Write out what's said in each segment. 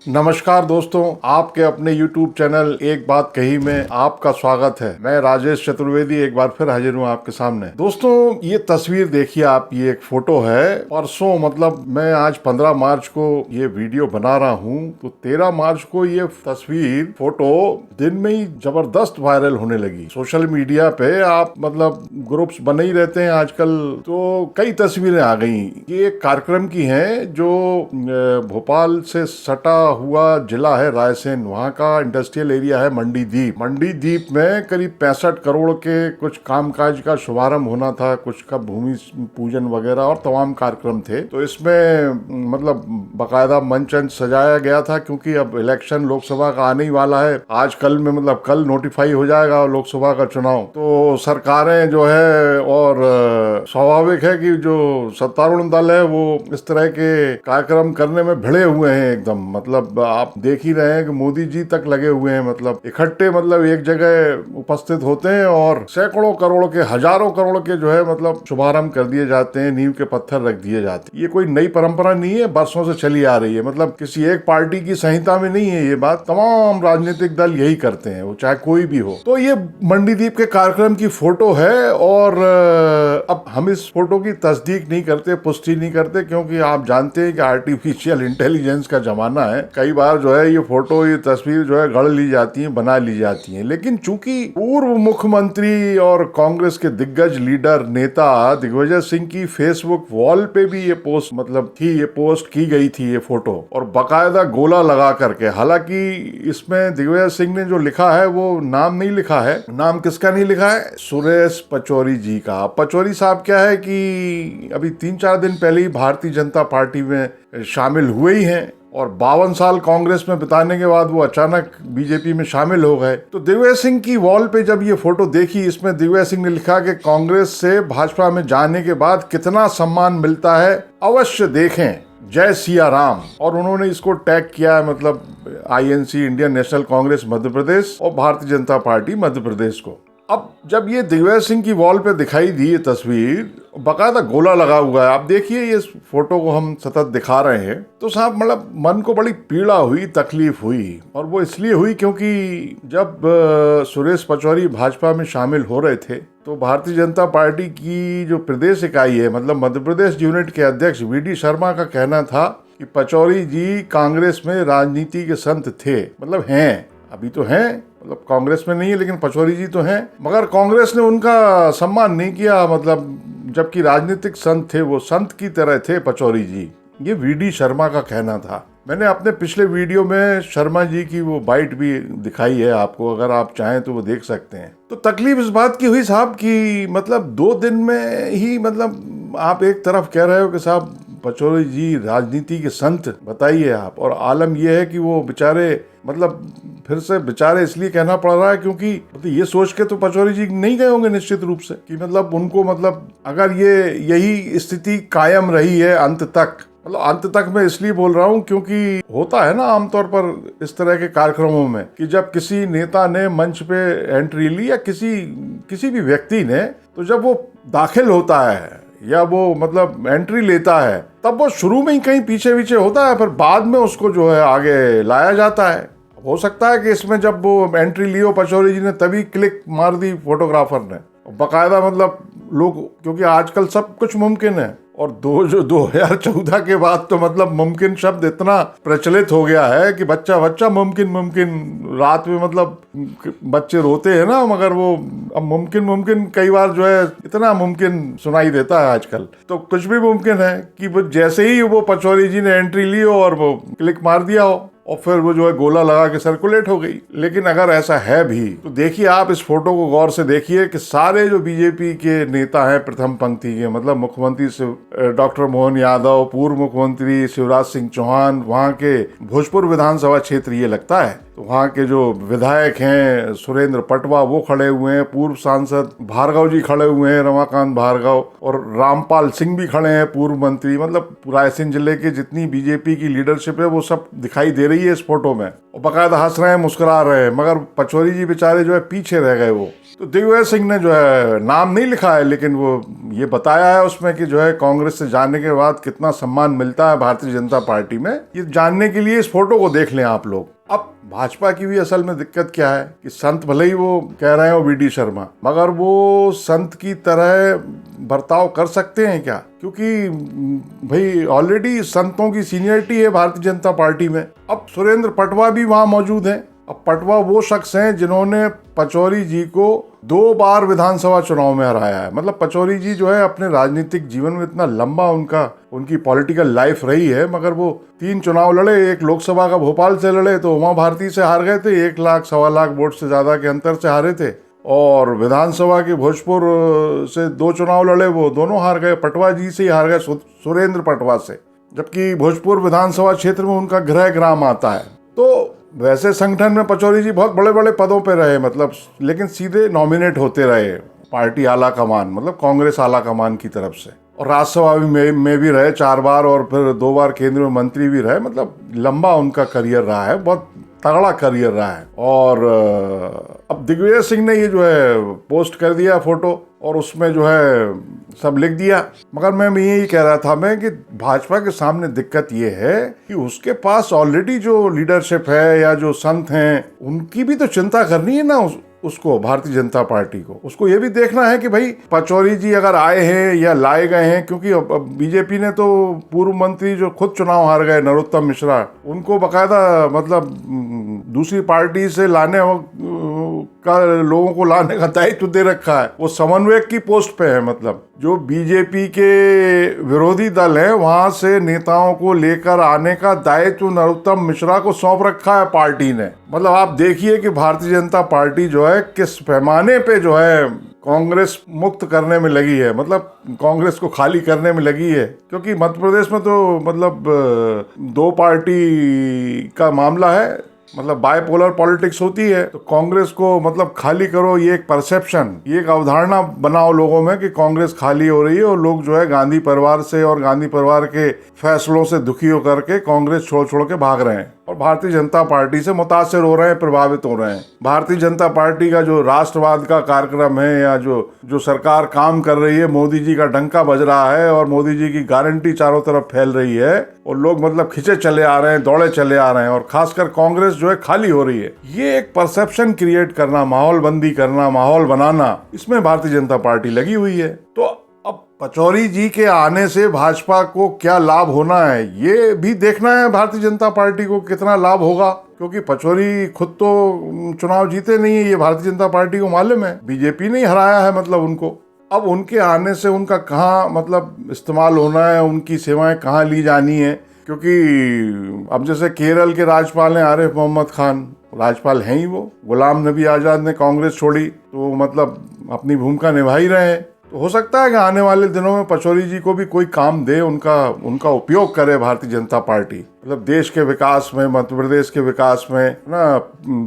नमस्कार दोस्तों, आपके अपने YouTube चैनल एक बात कही में आपका स्वागत है। मैं राजेश चतुर्वेदी एक बार फिर हाजिर हूँ आपके सामने। दोस्तों, ये तस्वीर देखिए आप, ये एक फोटो है। परसों मतलब मैं आज 15 मार्च को ये वीडियो बना रहा हूँ, तो 13 मार्च को ये तस्वीर फोटो दिन में ही जबरदस्त वायरल होने लगी सोशल मीडिया पे। आप मतलब ग्रुप्स बने ही रहते हैं आजकल, तो कई तस्वीरें आ गई। ये एक कार्यक्रम की है जो भोपाल से सटा हुआ जिला है रायसेन, वहाँ का इंडस्ट्रियल एरिया है मंडीदीप। मंडीदीप में करीब 65 करोड़ के कुछ कामकाज का शुभारंभ होना था, कुछ का भूमि पूजन वगैरह और तमाम कार्यक्रम थे। तो इसमें मतलब बाकायदा मंच सजाया गया था, क्योंकि अब इलेक्शन लोकसभा का आने ही वाला है। आज कल में मतलब कल नोटिफाई हो जाएगा लोकसभा का चुनाव, तो सरकारें जो है और स्वाभाविक है कि जो सत्तारूढ़ दल है वो इस तरह के कार्यक्रम करने में भिड़े हुए हैं एकदम। मतलब आप देख ही रहे हैं कि मोदी जी तक लगे हुए हैं, मतलब इकट्ठे मतलब एक जगह उपस्थित होते हैं और सैकड़ों करोड़ के, हजारों करोड़ के जो है मतलब शुभारंभ कर दिए जाते हैं, नींव के पत्थर रख दिए जाते हैं। ये कोई नई परंपरा नहीं है, बरसों से चली आ रही है। मतलब किसी एक पार्टी की संहिता में नहीं है ये बात, तमाम राजनीतिक दल यही करते हैं, वो चाहे कोई भी हो। तो ये मंडीदीप के कार्यक्रम की फोटो है और अब हम इस फोटो की तस्दीक नहीं करते, पुष्टि नहीं करते, क्योंकि आप जानते हैं कि आर्टिफिशियल इंटेलिजेंस का जमाना है। कई बार जो है ये फोटो, ये तस्वीर जो है गढ़ ली जाती है, बना ली जाती है। लेकिन चूंकि पूर्व मुख्यमंत्री और कांग्रेस के दिग्गज लीडर नेता दिग्विजय सिंह की फेसबुक वॉल पे भी ये पोस्ट मतलब थी, ये पोस्ट की गई थी ये फोटो, और बाकायदा गोला लगा करके। हालांकि इसमें दिग्विजय सिंह ने जो लिखा है वो नाम नहीं लिखा है। नाम किसका नहीं लिखा है? सुरेश पचौरी जी का। पचौरी साहब क्या है कि अभी 3-4 दिन पहले ही भारतीय जनता पार्टी में शामिल हुए ही हैं, और 52 साल कांग्रेस में बिताने के बाद वो अचानक बीजेपी में शामिल हो गए। तो दिग्विजय सिंह की वॉल पे जब ये फोटो देखी, इसमें दिग्विजय सिंह ने लिखा कि कांग्रेस से भाजपा में जाने के बाद कितना सम्मान मिलता है, अवश्य देखें, जय सिया राम। और उन्होंने इसको टैग किया है, मतलब INC, Indian national Congress Madhya Pradesh, और भारतीय जनता पार्टी मध्य प्रदेश को। अब जब ये दिग्विजय सिंह की वॉल पे दिखाई दी ये तस्वीर, बाकायदा गोला लगा हुआ है। आप देखिए ये फोटो को हम सतत दिखा रहे हैं, तो साहब मतलब मन को बड़ी पीड़ा हुई, तकलीफ हुई। और वो इसलिए हुई क्योंकि जब सुरेश पचौरी भाजपा में शामिल हो रहे थे, तो भारतीय जनता पार्टी की जो प्रदेश इकाई है, मतलब मध्य प्रदेश यूनिट के अध्यक्ष VD शर्मा का कहना था कि पचौरी जी कांग्रेस में राजनीति के संत थे। मतलब हैं, अभी तो हैं, मतलब कांग्रेस में नहीं है, लेकिन पचौरी जी तो हैं। मगर कांग्रेस ने उनका सम्मान नहीं किया, मतलब जबकि राजनीतिक संत थे, वो संत की तरह थे पचौरी जी। ये VD शर्मा का कहना था। मैंने अपने पिछले वीडियो में शर्मा जी की वो बाइट भी दिखाई है आपको, अगर आप चाहें तो वो देख सकते हैं। तो तकलीफ इस बात की हुई साहब कि मतलब 2 दिन में ही, मतलब आप एक तरफ कह रहे हो कि साहब पचौरी जी राजनीति के संत बताइए आप, और आलम यह है कि वो बेचारे, मतलब फिर से बेचारे इसलिए कहना पड़ रहा है क्योंकि मतलब ये सोच के तो पचौरी जी नहीं गए होंगे निश्चित रूप से कि मतलब उनको, मतलब अगर ये यही स्थिति कायम रही है अंत तक, मतलब अंत तक मैं इसलिए बोल रहा हूँ क्योंकि होता है ना आमतौर पर इस तरह के कार्यक्रमों में कि जब किसी नेता ने मंच पे एंट्री ली, या किसी भी व्यक्ति ने, तो जब वो दाखिल होता है या वो मतलब एंट्री लेता है, तब वो शुरू में ही कहीं पीछे पीछे होता है, फिर बाद में उसको जो है आगे लाया जाता है। हो सकता है कि इसमें जब वो एंट्री ली हो पचौरी जी ने, तभी क्लिक मार दी फोटोग्राफर ने, बाकायदा मतलब लोग, क्योंकि आजकल सब कुछ मुमकिन है, और 2014 के बाद तो मतलब मुमकिन शब्द इतना प्रचलित हो गया है कि बच्चा मुमकिन रात में, मतलब बच्चे रोते हैं ना, मगर वो अब मुमकिन कई बार जो है इतना मुमकिन सुनाई देता है आजकल। तो कुछ भी मुमकिन है कि वो जैसे ही वो पचौरी जी ने एंट्री ली हो और वो क्लिक मार दिया हो, और फिर वो जो है गोला लगा के सर्कुलेट हो गई। लेकिन अगर ऐसा है भी, तो देखिए आप इस फोटो को गौर से देखिए कि सारे जो बीजेपी के नेता हैं प्रथम पंक्ति के, मतलब मुख्यमंत्री डॉक्टर मोहन यादव, पूर्व मुख्यमंत्री शिवराज सिंह चौहान, वहाँ के भोजपुर विधानसभा क्षेत्र ये लगता है, तो वहाँ के जो विधायक हैं सुरेंद्र पटवा वो खड़े हुए हैं, पूर्व सांसद भार्गव जी खड़े हुए हैं, रमाकांत भार्गव, और रामपाल सिंह भी खड़े हैं, पूर्व मंत्री। मतलब रायसेन जिले के जितनी बीजेपी की लीडरशिप है वो सब दिखाई दे रही है इस फोटो में, और बाकायदा हंस रहे हैं, मुस्कुरा रहे हैं। मगर पचौरी जी बेचारे जो है पीछे रह गए वो। तो दिग्विजय सिंह ने जो है नाम नहीं लिखा है, लेकिन वो ये बताया है उसमें कि जो है कांग्रेस से जाने के बाद कितना सम्मान मिलता है भारतीय जनता पार्टी में। ये जानने के लिए इस फोटो को देख लें आप लोग। अब भाजपा की भी असल में दिक्कत क्या है कि संत भले ही वो कह रहे हैं वो वी.डी. शर्मा, मगर वो संत की तरह बर्ताव कर सकते हैं क्या? क्योंकि भाई ऑलरेडी संतों की सीनियरिटी है भारतीय जनता पार्टी में। अब सुरेंद्र पटवा भी वहां मौजूद हैं। अब पटवा वो शख्स हैं जिन्होंने पचौरी जी को 2 बार विधानसभा चुनाव में हराया है। मतलब पचौरी जी जो है अपने राजनीतिक जीवन में इतना लंबा उनकी पॉलिटिकल लाइफ रही है, मगर वो 3 चुनाव लड़े। एक लोकसभा का भोपाल से लड़े तो उमा भारती से हार गए थे, 1 लाख सवा लाख वोट से ज्यादा के अंतर से हारे थे। और विधानसभा के भोजपुर से 2 चुनाव लड़े, वो दोनों हार गए, पटवा जी से ही हार गए, सुरेंद्र पटवा से। जबकि भोजपुर विधानसभा क्षेत्र में उनका गृह ग्राम आता है। तो वैसे संगठन में पचौरी जी बहुत बड़े बड़े पदों पे रहे, मतलब, लेकिन सीधे नॉमिनेट होते रहे पार्टी आला कमान, मतलब कांग्रेस आला कमान की तरफ से। और राज्यसभा में भी रहे 4 बार, और फिर 2 बार केंद्रीय मंत्री भी रहे। मतलब लंबा उनका करियर रहा है, बहुत तगड़ा करियर रहा है। और अब दिग्विजय सिंह ने ये जो है पोस्ट कर दिया फोटो, और उसमें जो है सब लिख दिया। मगर मैं यही कह रहा था कि भाजपा के सामने दिक्कत ये है कि उसके पास ऑलरेडी जो लीडरशिप है या जो संत हैं, उनकी भी तो चिंता करनी है ना उसको, भारतीय जनता पार्टी को। उसको ये भी देखना है कि भाई पचौरी जी अगर आए हैं या लाए गए हैं, क्योंकि बीजेपी ने तो पूर्व मंत्री जो खुद चुनाव हार गए, नरोत्तम मिश्रा, उनको बकायदा मतलब दूसरी पार्टी से लाने का, लोगों को लाने का दायित्व दे रखा है। वो समन्वयक की पोस्ट पे है। मतलब जो बीजेपी के विरोधी दल है वहां से नेताओं को लेकर आने का दायित्व नरोत्तम मिश्रा को सौंप रखा है पार्टी ने। मतलब आप देखिए कि भारतीय जनता पार्टी जो है किस पैमाने पे जो है कांग्रेस मुक्त करने में लगी है, मतलब कांग्रेस को खाली करने में लगी है। क्योंकि मध्य प्रदेश में तो मतलब 2 पार्टी का मामला है, मतलब बायपोलर पॉलिटिक्स होती है। तो कांग्रेस को मतलब खाली करो, ये एक परसेप्शन, ये एक अवधारणा बनाओ लोगों में कि कांग्रेस खाली हो रही है, और लोग जो है गांधी परिवार से और गांधी परिवार के फैसलों से दुखी होकर के कांग्रेस छोड़ छोड़ के भाग रहे हैं और भारतीय जनता पार्टी से मुतासिर हो रहे हैं, प्रभावित हो रहे हैं। भारतीय जनता पार्टी का जो राष्ट्रवाद का कार्यक्रम है या जो सरकार काम कर रही है, मोदी जी का डंका बज रहा है और मोदी जी की गारंटी चारों तरफ फैल रही है, और लोग मतलब खिंचे चले आ रहे हैं, दौड़े चले आ रहे हैं, और खासकर कांग्रेस जो है खाली हो रही है। ये एक परसेप्शन क्रिएट करना, माहौल बंदी करना, माहौल बनाना, इसमें भारतीय जनता पार्टी लगी हुई है। तो अब पचौरी जी के आने से भाजपा को क्या लाभ होना है, ये भी देखना है भारतीय जनता पार्टी को, कितना लाभ होगा। क्योंकि पचौरी खुद तो चुनाव जीते नहीं है, ये भारतीय जनता पार्टी को मालूम है, बीजेपी ने हराया है मतलब उनको। अब उनके आने से उनका कहाँ मतलब इस्तेमाल होना है, उनकी सेवाएं कहाँ ली जानी है। क्योंकि अब जैसे केरल के राज्यपाल हैं आरिफ मोहम्मद खान, राज्यपाल हैं ही वो, गुलाम नबी आजाद ने कांग्रेस छोड़ी तो मतलब अपनी भूमिका निभा ही रहे हैं। तो हो सकता है कि आने वाले दिनों में पचौरी जी को भी कोई काम दे, उनका उपयोग करे भारतीय जनता पार्टी, मतलब देश के विकास में, मध्य प्रदेश के विकास में ना,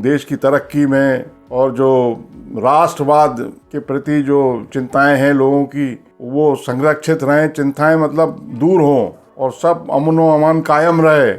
देश की तरक्की में, और जो राष्ट्रवाद के प्रति जो चिंताएं हैं लोगों की वो संरक्षित रहें, चिंताएं मतलब दूर हों, और सब अमन व अमान कायम रहे।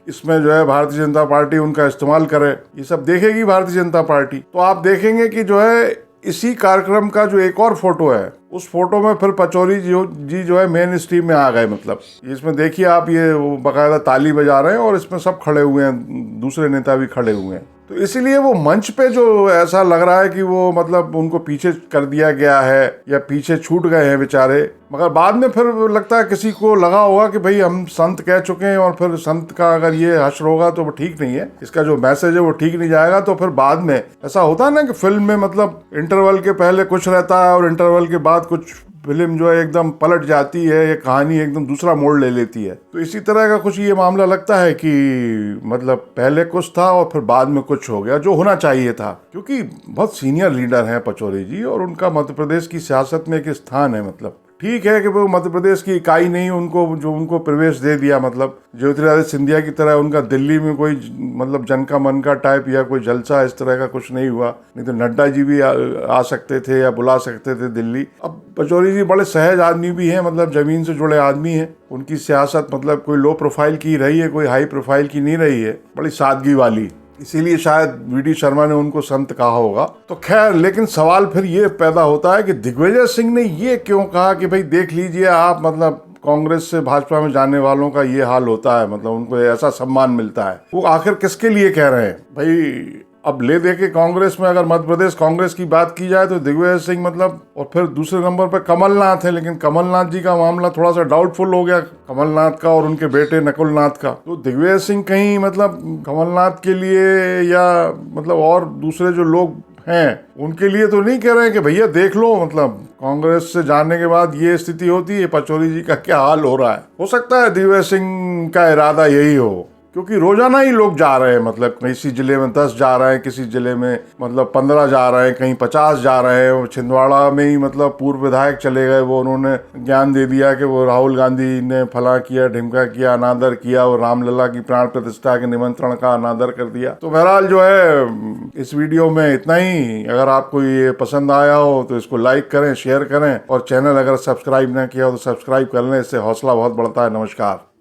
इसमें जो है भारतीय जनता पार्टी उनका इस्तेमाल करे, ये सब देखेगी भारतीय जनता पार्टी। तो आप देखेंगे कि जो है इसी कार्यक्रम का जो एक और फोटो है, उस फोटो में फिर पचौरी जी जो है मेन स्ट्रीम में आ गए। मतलब इसमें देखिए आप, ये बाकायदा ताली बजा रहे हैं और इसमें सब खड़े हुए हैं, दूसरे नेता भी खड़े हुए हैं। तो इसलिए वो मंच पे जो ऐसा लग रहा है कि वो मतलब उनको पीछे कर दिया गया है या पीछे छूट गए हैं बेचारे। मगर बाद में फिर लगता है किसी को लगा होगा कि भाई हम संत कह चुके हैं, और फिर संत का अगर ये हश्र होगा तो वो ठीक नहीं है, इसका जो मैसेज है वो ठीक नहीं जाएगा। तो फिर बाद में ऐसा होता है ना कि फिल्म में मतलब इंटरवल के पहले कुछ रहता है और इंटरवल के बाद कुछ, फिल्म जो है एकदम पलट जाती है, ये कहानी एकदम दूसरा मोड़ ले लेती है। तो इसी तरह का कुछ ये मामला लगता है कि मतलब पहले कुछ था और फिर बाद में कुछ हो गया जो होना चाहिए था। क्योंकि बहुत सीनियर लीडर हैं पचौरी जी, और उनका मध्य प्रदेश की सियासत में एक स्थान है। मतलब ठीक है कि वो मध्य प्रदेश की इकाई नहीं, उनको प्रवेश दे दिया, मतलब ज्योतिरादित्य सिंधिया की तरह उनका दिल्ली में कोई मतलब जन का मन का टाइप या कोई जलसा इस तरह का कुछ नहीं हुआ। नहीं तो नड्डा जी भी आ सकते थे या बुला सकते थे दिल्ली। अब पचौरी जी बड़े सहज आदमी भी हैं, मतलब जमीन से जुड़े आदमी हैं। उनकी सियासत मतलब कोई लो प्रोफाइल की रही है, कोई हाई प्रोफाइल की नहीं रही है, बड़ी सादगी वाली। इसीलिए शायद वीडी शर्मा ने उनको संत कहा होगा। तो खैर, लेकिन सवाल फिर ये पैदा होता है कि दिग्विजय सिंह ने ये क्यों कहा कि भाई देख लीजिए आप, मतलब कांग्रेस से भाजपा में जाने वालों का ये हाल होता है, मतलब उनको ऐसा सम्मान मिलता है। वो आखिर किसके लिए कह रहे हैं भाई? अब ले दे के कांग्रेस में अगर मध्य प्रदेश कांग्रेस की बात की जाए तो दिग्विजय सिंह मतलब, और फिर दूसरे नंबर पर कमलनाथ है, लेकिन कमलनाथ जी का मामला थोड़ा सा डाउटफुल हो गया, कमलनाथ का और उनके बेटे नकुलनाथ का। तो दिग्विजय सिंह कहीं मतलब कमलनाथ के लिए या मतलब और दूसरे जो लोग हैं उनके लिए तो नहीं कह रहे हैं कि भैया देख लो, मतलब कांग्रेस से जाने के बाद ये स्थिति होती है, पचौरी जी का क्या हाल हो रहा है। हो सकता है दिग्विजय सिंह का इरादा यही हो, क्योंकि रोजाना ही लोग जा रहे हैं, मतलब किसी जिले में 10 जा रहे हैं, किसी जिले में मतलब 15 जा रहे हैं, कहीं 50 जा रहे हैं। छिंदवाड़ा में ही मतलब पूर्व विधायक चले गए, वो उन्होंने ज्ञान दे दिया कि वो राहुल गांधी ने फला किया, ढिमका किया, अनादर किया, और रामलला की प्राण प्रतिष्ठा के निमंत्रण का अनादर कर दिया। तो बहरहाल जो है इस वीडियो में इतना ही। अगर आपको ये पसंद आया हो तो इसको लाइक करें, शेयर करें, और चैनल अगर सब्सक्राइब ना किया हो तो सब्सक्राइब कर लें, इससे हौसला बहुत बढ़ता है। नमस्कार।